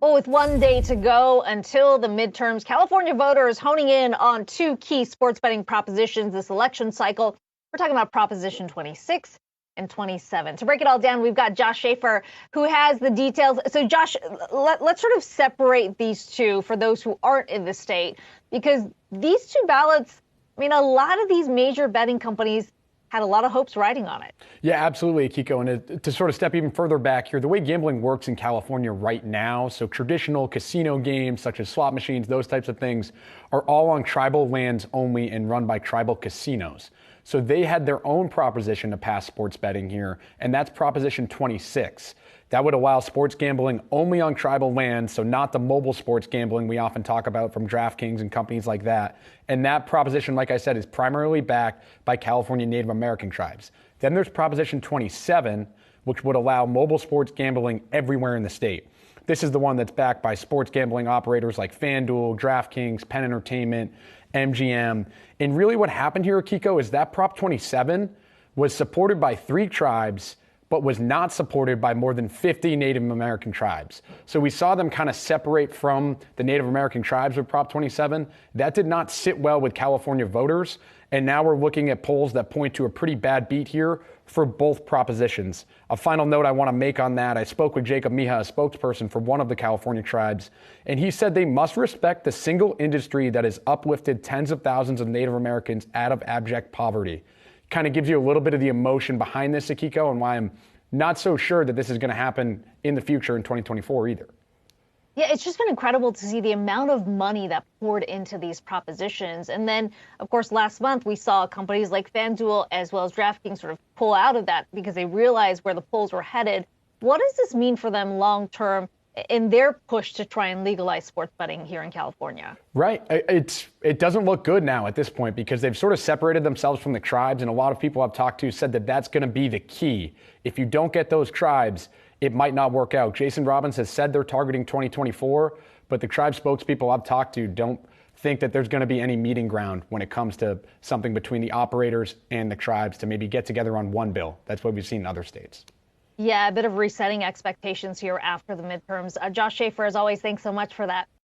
Well, with one day to go until the midterms, California voters honing in on two key sports betting propositions this election cycle. We're talking about Proposition 26 and 27. To break it all down, we've got Josh Schafer, who has the details. So, Josh, let's sort of separate these two for those who aren't in the state, because these two ballots, I mean, a lot of these major betting companies had a lot of hopes riding on it. Yeah, absolutely, Kiko. And to sort of step even further back here, the way gambling works in California right now, so traditional casino games such as slot machines, those types of things, are all on tribal lands only and run by tribal casinos. So they had their own proposition to pass sports betting here, and that's Proposition 26. That would allow sports gambling only on tribal lands, so not the mobile sports gambling we often talk about from DraftKings and companies like that. And that proposition, like I said, is primarily backed by California Native American tribes. Then there's Proposition 27, which would allow mobile sports gambling everywhere in the state. This is the one that's backed by sports gambling operators like FanDuel, DraftKings, Penn Entertainment, MGM. And really what happened here, Kiko, is that Prop 27 was supported by 3 tribes, but was not supported by more than 50 Native American tribes. So we saw them kind of separate from the Native American tribes with Prop 27. That did not sit well with California voters. And now we're looking at polls that point to a pretty bad beat here for both propositions. A final note I want to make on that, I spoke with Jacob Mija, a spokesperson for one of the California tribes, and he said they must respect the single industry that has uplifted tens of thousands of Native Americans out of abject poverty. Kind of gives you a little bit of the emotion behind this, Akiko, and why I'm not so sure that this is going to happen in the future in 2024 either. Yeah, it's just been incredible to see the amount of money that poured into these propositions. And then, of course, last month we saw companies like FanDuel as well as DraftKings sort of pull out of that because they realized where the polls were headed. What does this mean for them long term in their push to try and legalize sports betting here in California? Right. It doesn't look good now at this point because they've sort of separated themselves from the tribes. And a lot of people I've talked to said that that's going to be the key. If you don't get those tribes, it might not work out. Jason Robbins has said they're targeting 2024, but the tribe spokespeople I've talked to don't think that there's going to be any meeting ground when it comes to something between the operators and the tribes to maybe get together on one bill. That's what we've seen in other states. Yeah, a bit of resetting expectations here after the midterms. Josh Schafer, as always, thanks so much for that.